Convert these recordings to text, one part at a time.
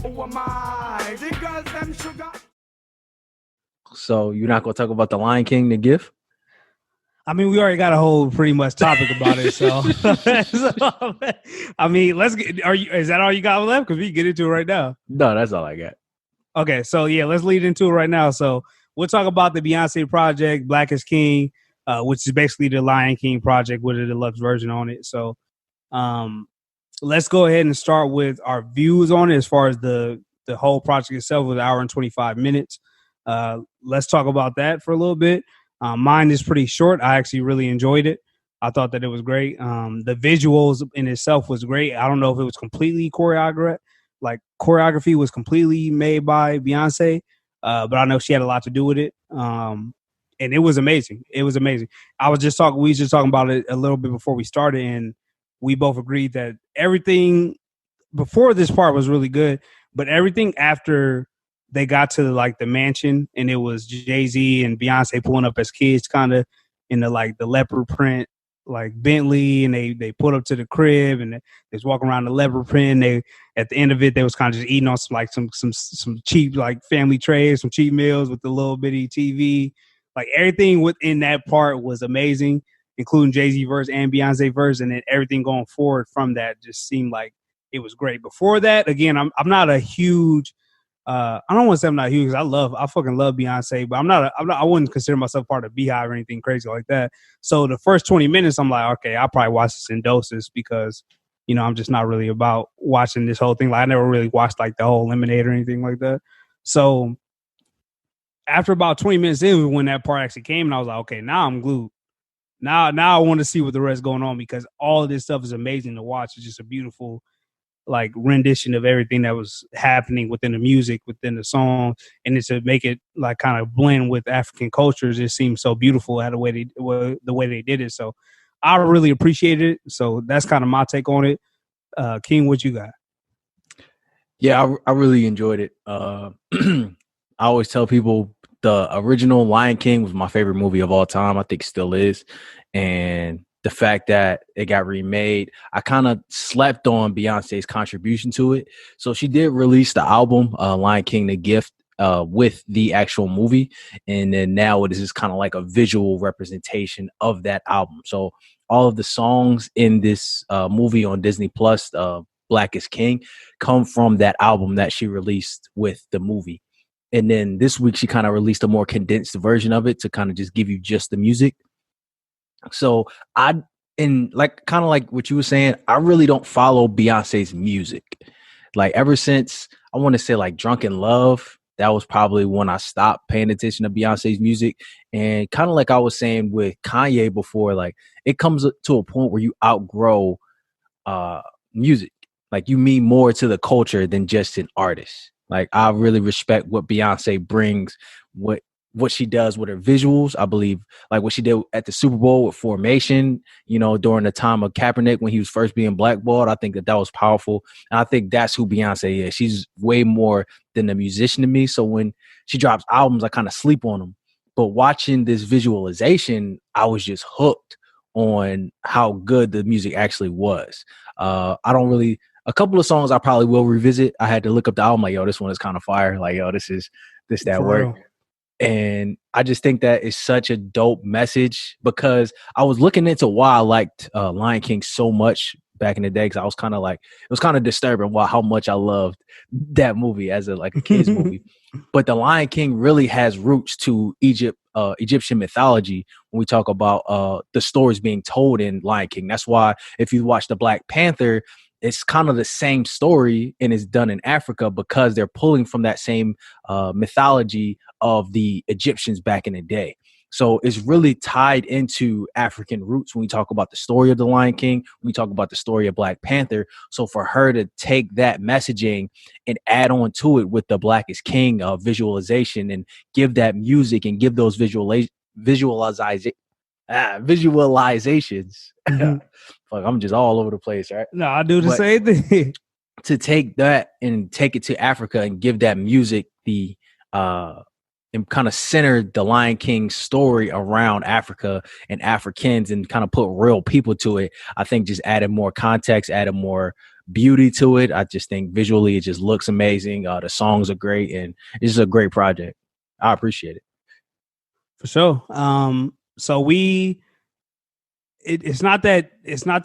Who am I? The girls them sugar. So you're not gonna talk about the Lion King, the gift? I mean, we already got a whole pretty much topic about it. So, I mean, let's get. Is that all you got left? Because we can get into it right now. No, that's all I got. Okay, so yeah, let's lead into it right now. So we'll talk about the Beyonce project, Black is King, which is basically the Lion King project with a deluxe version on it. So, let's go ahead and start with our views on it as far as the whole project itself was an hour and 25 minutes. Let's talk about that for a little bit. Mine is pretty short. I actually really enjoyed it. I thought that it was great. The visuals in itself was great. I don't know if it was completely choreography was completely made by Beyonce, but I know she had a lot to do with it. And it was amazing. It was amazing. We was just talking about it a little bit before we started, and we both agreed that everything before this part was really good, but everything after they got to like the mansion and it was Jay-Z and Beyonce pulling up as kids kind of in the like the leopard print like Bentley, and they pulled up to the crib and they was walking around the leopard print, and they at the end of it they was kind of just eating on some cheap like family trays, some cheap meals with the little bitty TV. Like everything within that part was amazing, including Jay-Z verse and Beyonce verse, and then everything going forward from that just seemed like it was great. Before that, again, I'm not a huge I don't want to say I'm not huge. I fucking love Beyonce, but I wouldn't consider myself part of Beehive or anything crazy like that. So the first 20 minutes, I'm like, okay, I'll probably watch this in doses because, you know, I'm just not really about watching this whole thing. Like I never really watched like the whole Lemonade or anything like that. So after about 20 minutes in, when that part actually came, and I was like, okay, now I'm glued. Now I want to see what the rest is going on because all of this stuff is amazing to watch. It's just a beautiful like rendition of everything that was happening within the music, within the song, and it's to make it like kind of blend with African cultures. It seems so beautiful at the way they did it. So I really appreciated it. So that's kind of my take on it. King, what you got? Yeah, I really enjoyed it. I always tell people the original Lion King was my favorite movie of all time. I think still is. And the fact that it got remade, I kind of slept on Beyonce's contribution to it. So she did release the album, Lion King, The Gift, with the actual movie. And then now it is just kind of like a visual representation of that album. So all of the songs in this movie on Disney Plus, Black is King, come from that album that she released with the movie. And then this week she kind of released a more condensed version of it to kind of just give you just the music. So kind of like what you were saying, I really don't follow Beyonce's music. Like ever since I want to say like Drunk in Love, that was probably when I stopped paying attention to Beyonce's music. And kind of like I was saying with Kanye before, like it comes to a point where you outgrow music. Like you mean more to the culture than just an artist. Like I really respect what Beyonce brings, what she does with her visuals. I believe like what she did at the Super Bowl with Formation, you know, during the time of Kaepernick when he was first being blackballed. I think that was powerful. And I think that's who Beyonce is. She's way more than a musician to me. So when she drops albums, I kind of sleep on them. But watching this visualization, I was just hooked on how good the music actually was. A couple of songs I probably will revisit. I had to look up the album, like, yo, this one is kind of fire. Like, yo, that work. And I just think that is such a dope message because I was looking into why I liked Lion King so much back in the day. Because I was kind of like, it was kind of disturbing how much I loved that movie as a kid's movie. But the Lion King really has roots to Egyptian mythology when we talk about the stories being told in Lion King. That's why if you watch the Black Panther, it's kind of the same story and it's done in Africa because they're pulling from that same mythology of the Egyptians back in the day. So it's really tied into African roots when we talk about the story of the Lion King, when we talk about the story of Black Panther. So for her to take that messaging and add on to it with the Black is King visualization and give that music and give those visualizations. Fuck, I'm just all over the place, right? No, I do the same thing. To take that and take it to Africa and give that music the and kind of center the Lion King story around Africa and Africans and kind of put real people to it, I think just added more context, added more beauty to it. I just think visually it just looks amazing. The songs are great, and it's just a great project. I appreciate it. For sure. So it's not that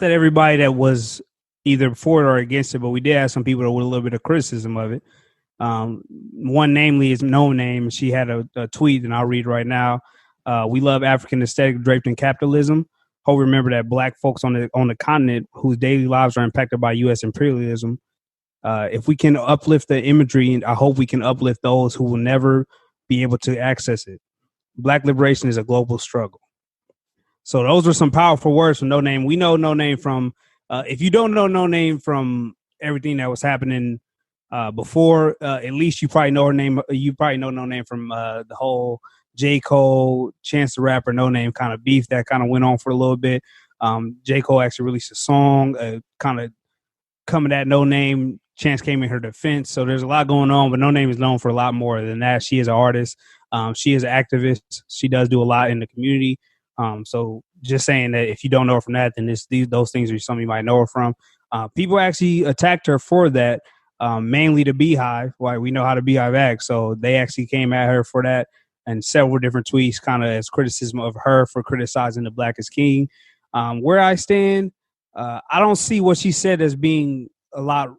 everybody that was either for it or against it, but we did have some people that with a little bit of criticism of it. One namely is No Name. She had a tweet, and I'll read right now. We love African aesthetic draped in capitalism. Hope remember that Black folks on the continent whose daily lives are impacted by U.S. imperialism. If we can uplift the imagery, I hope we can uplift those who will never be able to access it. Black liberation is a global struggle. So those are some powerful words from No Name. We know No Name from, if you don't know No Name from everything that was happening before, at least you probably know her name. You probably know No Name from the whole J. Cole, Chance the Rapper, No Name kind of beef that kind of went on for a little bit. J. Cole actually released a song kind of coming at No Name. Chance came in her defense. So there's a lot going on, but No Name is known for a lot more than that. She is an artist. She is an activist. She does do a lot in the community. So just saying that if you don't know her from that, then those things are something you might know her from. People actually attacked her for that, mainly the Beehive. Why we know how the Beehive acts. So they actually came at her for that. And several different tweets kind of as criticism of her for criticizing the Black is King. Where I stand, I don't see what she said as being a lot.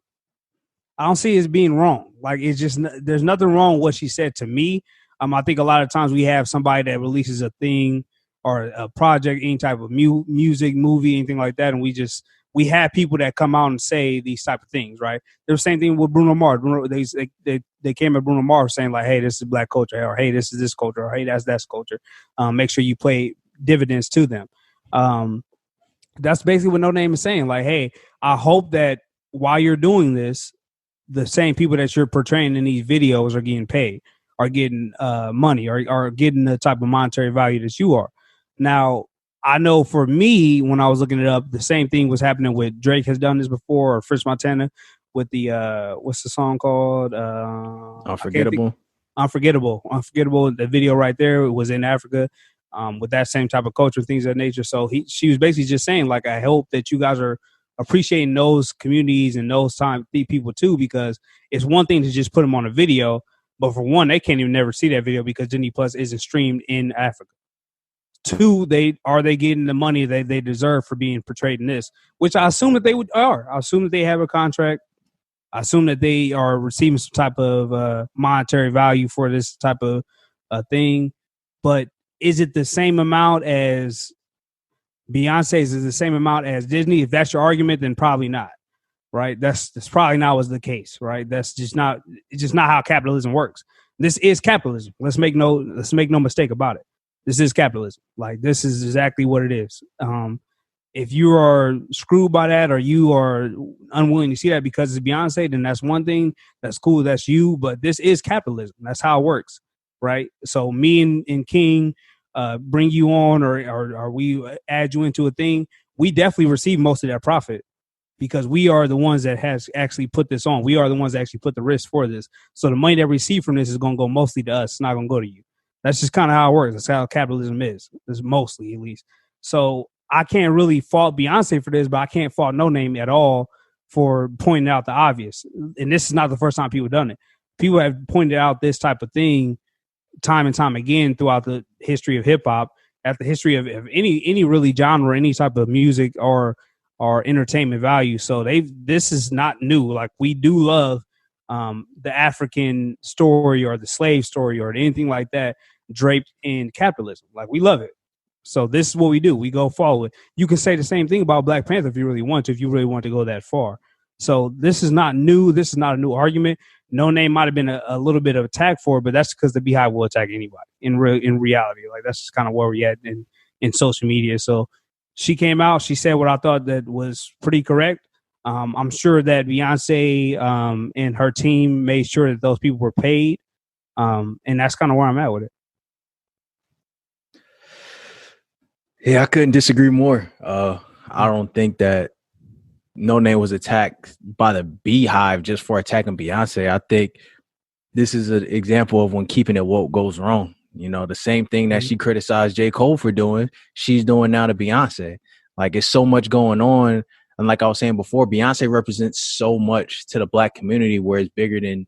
I don't see it as being wrong. Like, it's just, there's nothing wrong with what she said to me. I think a lot of times we have somebody that releases a thing or a project, any type of music, movie, anything like that. And we have people that come out and say these type of things, right? They're the same thing with Bruno Mars. They came at Bruno Mars saying like, hey, this is Black culture, or hey, this is this culture, or hey, that's culture. Make sure you play dividends to them. That's basically what No Name is saying. Like, hey, I hope that while you're doing this, the same people that you're portraying in these videos are getting paid, are getting money, or are getting the type of monetary value that you are. Now, I know for me, when I was looking it up, the same thing was happening with Drake has done this before, or French Montana with the what's the song called? Unforgettable. Unforgettable. The video right there was in Africa, with that same type of culture, things of that nature. So she was basically just saying, like, I hope that you guys are appreciating those communities and those people too, because it's one thing to just put them on a video, but for one, they can't even never see that video because Disney Plus isn't streamed in Africa. Two, are they getting the money that they deserve for being portrayed in this? Which I assume that they are. I assume that they have a contract. I assume that they are receiving some type of monetary value for this type of thing. But is it the same amount as Beyonce's? Is the same amount as Disney? If that's your argument, then probably not. Right? That's probably not was the case. Right? It's just not how capitalism works. This is capitalism. Let's make no mistake about it. This is capitalism. Like, this is exactly what it is. If you are screwed by that, or you are unwilling to see that because it's Beyonce, then that's one thing. That's cool. That's you. But this is capitalism. That's how it works. Right? So me and King bring you on, or we add you into a thing, we definitely receive most of that profit because we are the ones that has actually put this on. We are the ones that actually put the risk for this. So the money that we receive from this is going to go mostly to us. It's not going to go to you. That's just kind of how it works. That's how capitalism is. It's mostly, at least. So I can't really fault Beyonce for this, but I can't fault No Name at all for pointing out the obvious. And this is not the first time people have done it. People have pointed out this type of thing time and time again throughout the history of hip hop, at the history of any really genre, any type of music or entertainment value. So this is not new. Like, we do love the African story or the slave story or anything like that draped in capitalism. Like, we love it. So this is what we do. We go follow it. You can say the same thing about Black Panther if you really want to go that far. So this is not new. This is not a new argument. No Name might have been a little bit of attack for it, but that's because the Beehive will attack anybody in reality. Like, that's just kind of where we're at in social media. So she came out, she said what I thought that was pretty correct. I'm sure that Beyonce and her team made sure that those people were paid. And that's kind of where I'm at with it. Yeah, I couldn't disagree more. I don't think that No Name was attacked by the Beehive just for attacking Beyonce. I think this is an example of when keeping it woke goes wrong. You know, the same thing that she criticized J. Cole for doing, she's doing now to Beyonce. Like, it's so much going on And like I was saying before, Beyonce represents so much to the Black community, where it's bigger than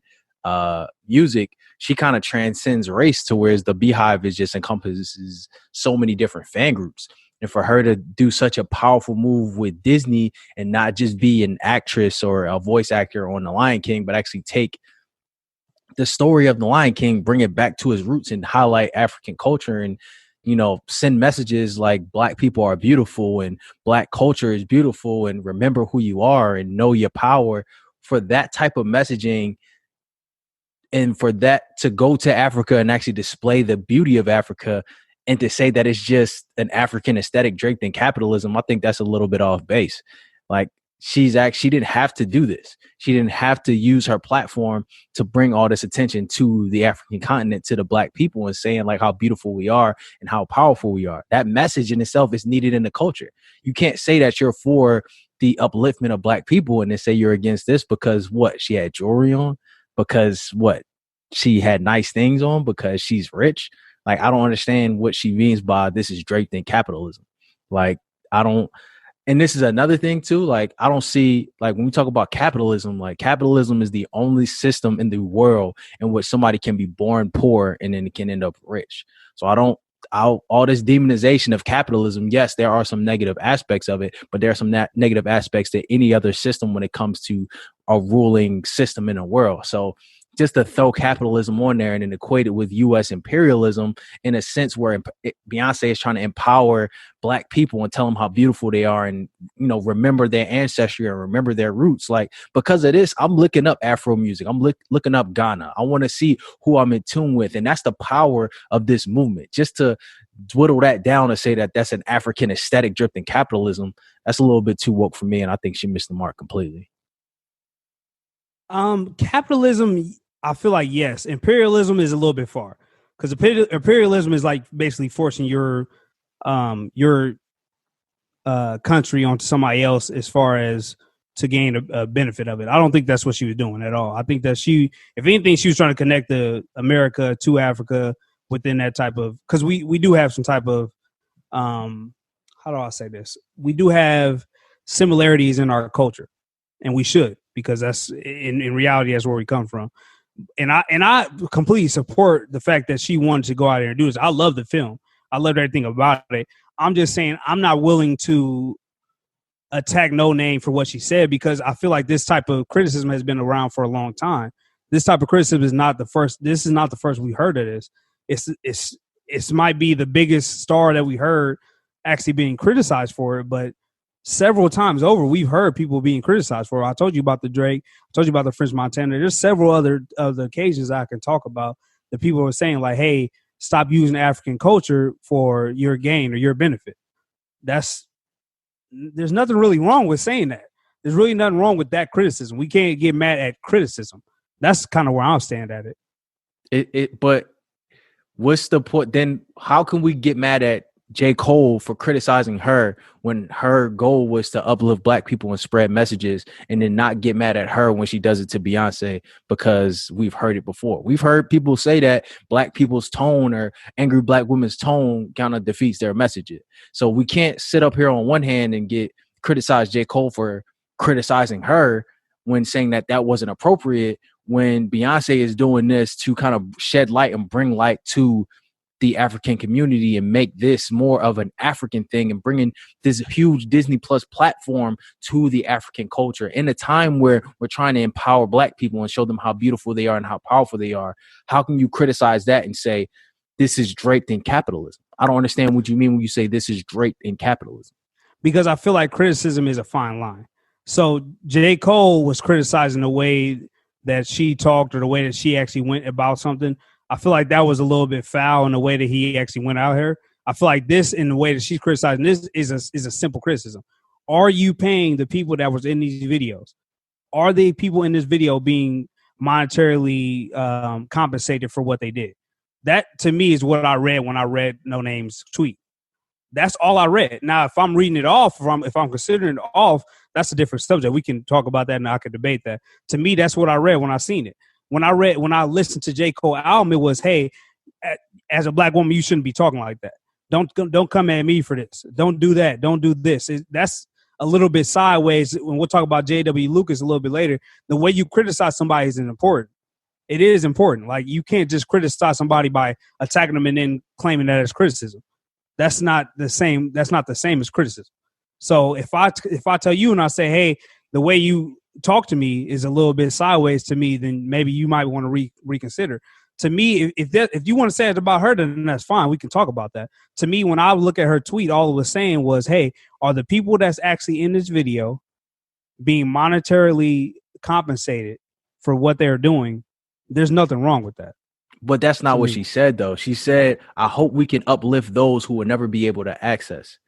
music. She kind of transcends race to whereas the Beehive is just encompasses so many different fan groups. And for her to do such a powerful move with Disney and not just be an actress or a voice actor on The Lion King, but actually take the story of The Lion King, bring it back to its roots and highlight African culture and, you know, send messages like Black people are beautiful and Black culture is beautiful and remember who you are and know your power. For that type of messaging and for that to go to Africa and actually display the beauty of Africa and to say that it's just an African aesthetic draped in capitalism, I think that's a little bit off base. Like, she didn't have to do this. She didn't have to use her platform to bring all this attention to the African continent, to the Black people, and saying like how beautiful we are and how powerful we are. That message in itself is needed in the culture. You can't say that you're for the upliftment of Black people and then say you're against this because what? She had jewelry on? Because what? She had nice things on? Because she's rich? Like, I don't understand what she means by this is draped in capitalism. Like, I don't. And this is another thing too. Like, I don't see, like, when we talk about capitalism, like capitalism is the only system in the world in which somebody can be born poor and then can end up rich. So all this demonization of capitalism, yes, there are some negative aspects of it, but there are some negative aspects to any other system when it comes to a ruling system in the world. So just to throw capitalism on there and then equate it with U.S. imperialism in a sense where Beyonce is trying to empower Black people and tell them how beautiful they are and, you know, remember their ancestry and remember their roots. Like, because of this, I'm looking up Afro music. I'm looking up Ghana. I want to see who I'm in tune with. And that's the power of this movement. Just to dwindle that down and say that that's an African aesthetic dripped in capitalism, that's a little bit too woke for me. And I think she missed the mark completely. Capitalism, I feel like, yes. Imperialism is a little bit far because imperialism is like basically forcing your country onto somebody else as far as to gain a benefit of it. I don't think that's what she was doing at all. I think that she, if anything, she was trying to connect America to Africa within that type of, because we do have some type of, how do I say this? We do have similarities in our culture, and we should, because that's in reality, that's where we come from. And I completely support the fact that she wanted to go out there and do this. I love the film. I loved everything about it. I'm just saying I'm not willing to attack No Name for what she said, because I feel like this type of criticism has been around for a long time. This type of criticism is not the first. This is not the first we heard of this. It might be the biggest star that we heard actually being criticized for it, but several times over, we've heard people being criticized for it. I told you about the Drake. I told you about the French Montana. There's several other occasions I can talk about that people are saying like, hey, stop using African culture for your gain or your benefit. There's nothing really wrong with saying that. There's really nothing wrong with that criticism. We can't get mad at criticism. That's kind of where I'll stand at it. But what's the point? Then how can we get mad at J. Cole for criticizing her when her goal was to uplift Black people and spread messages, and then not get mad at her when she does it to Beyonce? Because we've heard it before. We've heard people say that Black people's tone or angry Black women's tone kind of defeats their messages. So we can't sit up here on one hand and criticize J. Cole for criticizing her when saying that wasn't appropriate, when Beyonce is doing this to kind of shed light and bring light to the African community and make this more of an African thing and bringing this huge Disney Plus platform to the African culture in a time where we're trying to empower Black people and show them how beautiful they are and how powerful they are. How can you criticize that and say this is draped in capitalism? I don't understand what you mean when you say this is draped in capitalism. Because I feel like criticism is a fine line. So J. Cole was criticizing the way that she talked or the way that she actually went about something. I feel like that was a little bit foul in the way that he actually went out here. I feel like this, in the way that she's criticizing this, is a simple criticism. Are you paying the people that was in these videos? Are the people in this video being monetarily compensated for what they did? That, to me, is what I read when I read No Name's tweet. That's all I read. Now, if I'm reading it off, if I'm considering it off, that's a different subject. We can talk about that and I could debate that. To me, that's what I read when I seen it. When I listened to J. Cole album, it was, hey, as a Black woman, you shouldn't be talking like that. Don't come at me for this. Don't do that. Don't do this. That's a little bit sideways. When we'll talk about J.W. Lucas a little bit later, the way you criticize somebody is important. It is important. Like, you can't just criticize somebody by attacking them and then claiming that it's criticism. That's not the same. That's not the same as criticism. So if I tell you and I say, hey, the way you talk to me is a little bit sideways to me, then maybe you might want to reconsider. To me, if you want to say it about her, then that's fine. We can talk about that. To me, when I look at her tweet, all it was saying was, hey, are the people that's actually in this video being monetarily compensated for what they're doing? There's nothing wrong with that. But that's not what she said, though. She said, I hope we can uplift those who will never be able to access.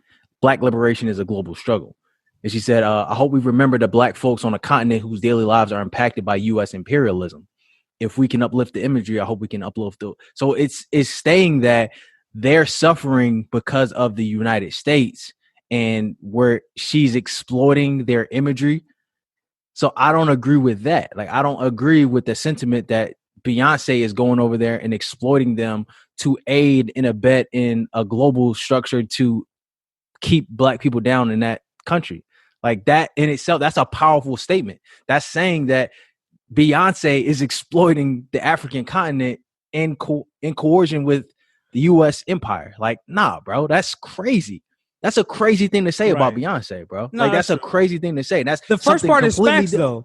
Black liberation is a global struggle. And she said, I hope we remember the black folks on a continent whose daily lives are impacted by U.S. imperialism. If we can uplift the imagery, I hope we can uplift the. So it's saying that they're suffering because of the United States and where she's exploiting their imagery. So I don't agree with that. Like, I don't agree with the sentiment that Beyonce is going over there and exploiting them to aid and abet in a global structure to keep black people down in that country. Like, that in itself, that's a powerful statement. That's saying that Beyonce is exploiting the African continent in coercion with the U.S. empire. Like, nah, bro, that's crazy. That's a crazy thing to say about Beyonce, bro. No, like, that's a crazy thing to say. That's the first part is facts, though.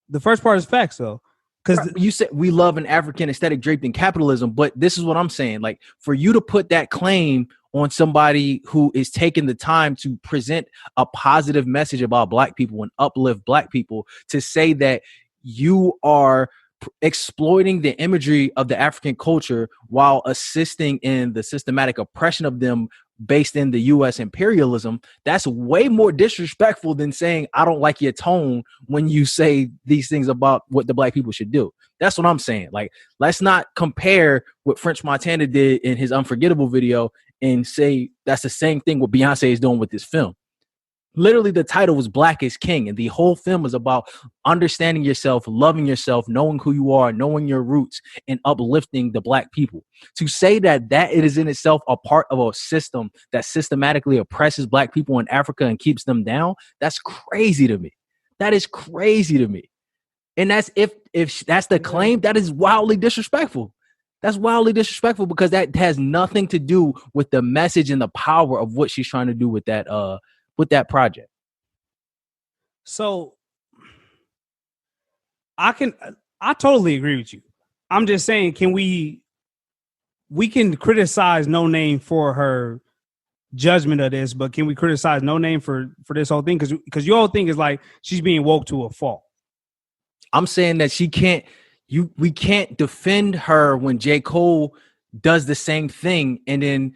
The first part is facts, though. Because you said we love an African aesthetic draped in capitalism, but this is what I'm saying. Like, for you to put that claim on somebody who is taking the time to present a positive message about black people and uplift black people, to say that you are exploiting the imagery of the African culture while assisting in the systematic oppression of them based in the U.S. imperialism, that's way more disrespectful than saying, I don't like your tone when you say these things about what the black people should do. That's what I'm saying. Like, let's not compare what French Montana did in his Unforgettable video and say that's the same thing what Beyonce is doing with this film. Literally, the title was Black is King, and the whole film is about understanding yourself, loving yourself, knowing who you are, knowing your roots, and uplifting the black people. To say that it is in itself a part of a system that systematically oppresses black people in Africa and keeps them down, that's crazy to me. That is crazy to me. And that's if that's the claim, that is wildly disrespectful. That's wildly disrespectful because that has nothing to do with the message and the power of what she's trying to do with that project. So I totally agree with you. I'm just saying, we can criticize No Name for her judgment of this, but can we criticize No Name for this whole thing? Because your whole thing is like she's being woke to a fault. I'm saying that we can't defend her when J. Cole does the same thing and then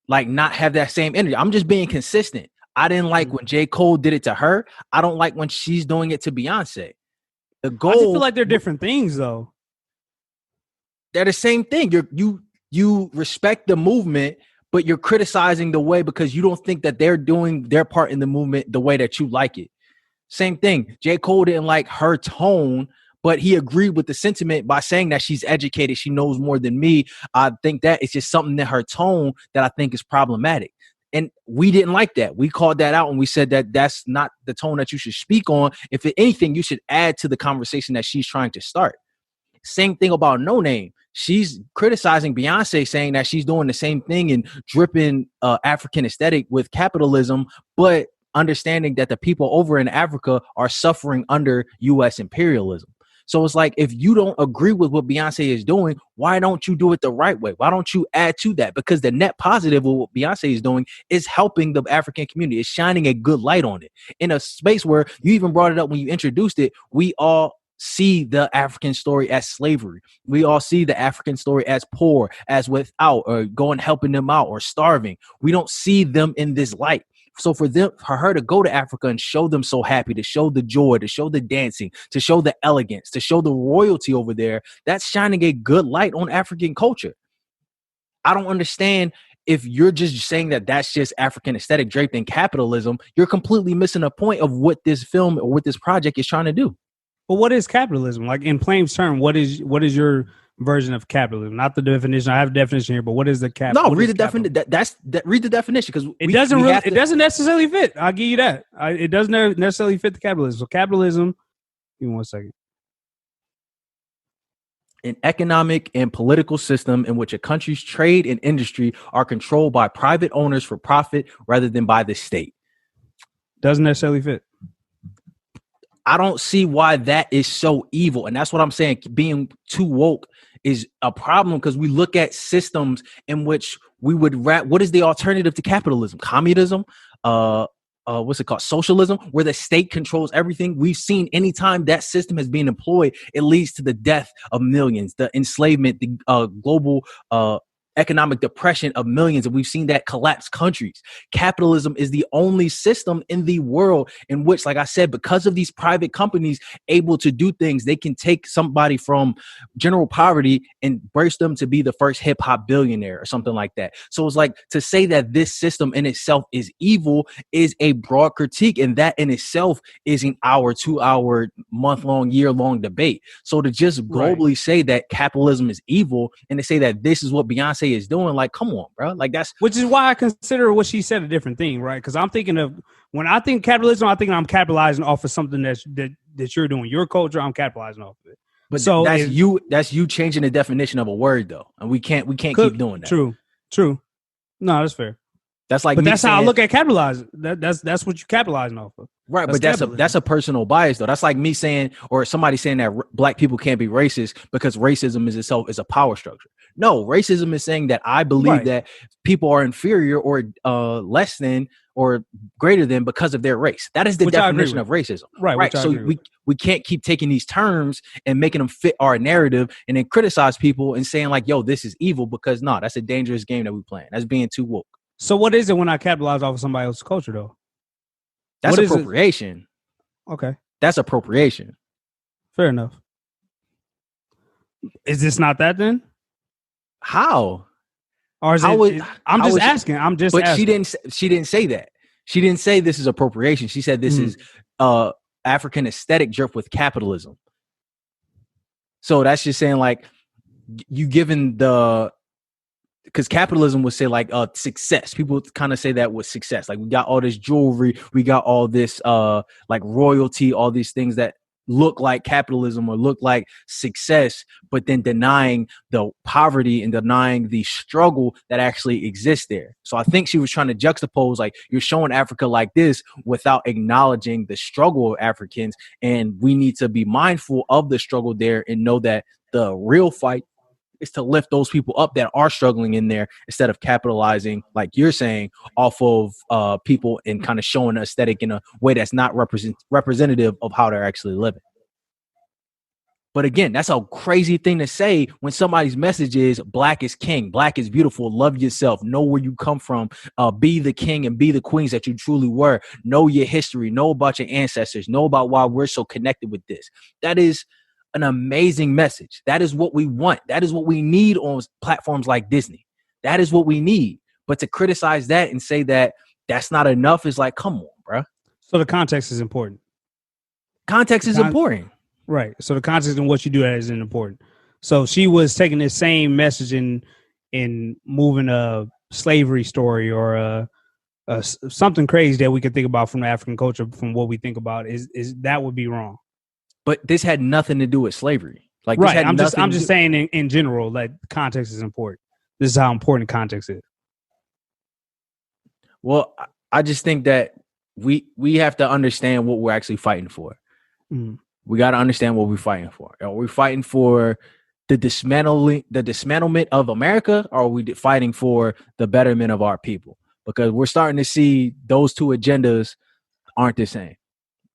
like not have that same energy. I'm just being consistent. I didn't like when J. Cole did it to her. I don't like when she's doing it to Beyonce. The goal, I just feel like they're different things, though. They're the same thing. You respect the movement, but you're criticizing the way because you don't think that they're doing their part in the movement the way that you like it. Same thing. J. Cole didn't like her tone, but he agreed with the sentiment by saying that she's educated. She knows more than me. I think that it's just something in her tone that I think is problematic. And we didn't like that. We called that out and we said that that's not the tone that you should speak on. If anything, you should add to the conversation that she's trying to start. Same thing about No Name. She's criticizing Beyonce, saying that she's doing the same thing and dripping African aesthetic with capitalism, but understanding that the people over in Africa are suffering under U.S. imperialism. So it's like, if you don't agree with what Beyonce is doing, why don't you do it the right way? Why don't you add to that? Because the net positive of what Beyonce is doing is helping the African community. It's shining a good light on it in a space where you even brought it up when you introduced it. We all see the African story as slavery. We all see the African story as poor, as without, or going helping them out or starving. We don't see them in this light. So for her to go to Africa and show them so happy, to show the joy, to show the dancing, to show the elegance, to show the royalty over there, that's shining a good light on African culture. I don't understand if you're just saying that that's just African aesthetic draped in capitalism. You're completely missing a point of what this film or what this project is trying to do. But what is capitalism? Like, in plain terms, what is your version of capitalism? Not the definition. I have a definition here, but what is the cap? No, what read is the capitalism? definition. Read the definition because It doesn't it doesn't necessarily fit. I'll give you that. It doesn't necessarily fit the capitalism. So capitalism. Give me 1 second. An economic and political system in which a country's trade and industry are controlled by private owners for profit rather than by the state. Doesn't necessarily fit. I don't see why that is so evil. And that's what I'm saying. Being too woke is a problem because we look at systems in which we would what is the alternative to capitalism? Communism? What's it called? Socialism, where the state controls everything. We've seen anytime that system has been employed, it leads to the death of millions, the enslavement, the global economic depression of millions. And we've seen that collapse countries. Capitalism is the only system in the world in which, like I said, because of these private companies able to do things, they can take somebody from general poverty and brace them to be the first hip hop billionaire or something like that. So it's like to say that this system in itself is evil is a broad critique. And that in itself is an hour, 2 hour, month-long, year-long debate. So to just globally say that capitalism is evil and to say that this is what Beyonce is doing, like, come on, bro. Like that's which is why I consider what she said a different thing, right? Because I'm thinking of when I think capitalism, I think I'm capitalizing off of something that you're doing. Your culture, I'm capitalizing off of it. But so that's you changing the definition of a word though. And we can't keep doing that. True. No, that's fair. That's like, but that's how I look at capitalizing. That's what you're capitalizing off of. Right, but that's a personal bias though. That's like me saying, or somebody saying that black people can't be racist because racism is itself is a power structure. No, racism is saying that I believe that people are inferior or less than or greater than because of their race. That is the definition of racism. Right. So we can't keep taking these terms and making them fit our narrative and then criticize people and saying like, yo, this is evil because no, that's a dangerous game that we playing. That's being too woke. So what is it when I capitalize off of somebody else's culture though? That's appropriation. Okay. That's appropriation. Fair enough. Is this not that then? How? Or is I'm just asking. But she didn't say that. She didn't say this is appropriation. She said this is African aesthetic drift with capitalism. So that's just saying like you given because capitalism would say like success. People kind of say that was success. Like we got all this jewelry, we got all this like royalty, all these things that look like capitalism or look like success, but then denying the poverty and denying the struggle that actually exists there. So I think she was trying to juxtapose like you're showing Africa like this without acknowledging the struggle of Africans. And we need to be mindful of the struggle there and know that the real fight is to lift those people up that are struggling in there instead of capitalizing, like you're saying, off of people and kind of showing an aesthetic in a way that's not representative of how they're actually living. But again, that's a crazy thing to say when somebody's message is black is king, black is beautiful, love yourself, know where you come from, be the king and be the queens that you truly were, know your history, know about your ancestors, know about why we're so connected with this. That is an amazing message. That is what we want. That is what we need on platforms like Disney. That is what we need. But to criticize that and say that that's not enough is like, come on, bro. So the context is important. Context is important. Right. So the context and what you do is important. So she was taking the same message in moving a slavery story or something crazy that we could think about from the African culture, from what we think about is that would be wrong. But this had nothing to do with slavery. Like, right. I'm just saying in general, like context is important. This is how important context is. Well, I just think that we have to understand what we're actually fighting for. Mm. We got to understand what we're fighting for. Are we fighting for the dismantlement of America, or are we fighting for the betterment of our people? Because we're starting to see those two agendas aren't the same.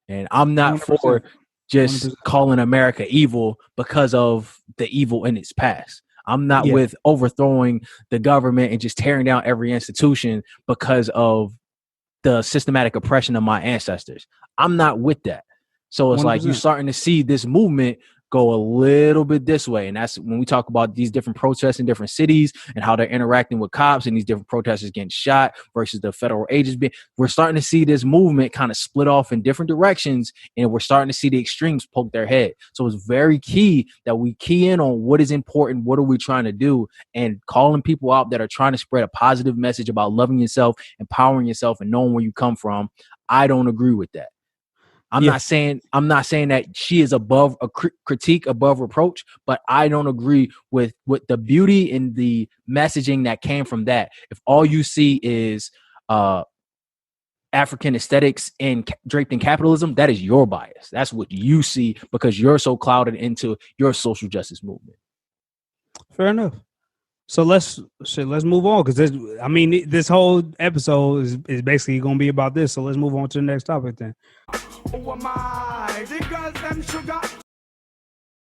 And I'm not 100%. For just 100%. Calling America evil because of the evil in its past. I'm not with overthrowing the government and just tearing down every institution because of the systematic oppression of my ancestors. I'm not with that. So it's 100%. Like you're starting to see this movement go a little bit this way. And that's when we talk about these different protests in different cities and how they're interacting with cops and these different protesters getting shot versus the federal agents we're starting to see this movement kind of split off in different directions, and we're starting to see the extremes poke their head. So it's very key that we key in on what is important, what are we trying to do, and calling people out that are trying to spread a positive message about loving yourself, empowering yourself, and knowing where you come from. I don't agree with that. I'm not saying that she is above a critique, above reproach, but I don't agree with the beauty and the messaging that came from that. If all you see is African aesthetics and draped in capitalism, that is your bias. That's what you see because you're so clouded into your social justice movement. Fair enough. So let's move on because this whole episode is basically going to be about this. So let's move on to the next topic then. Who am I? The girls them sugar.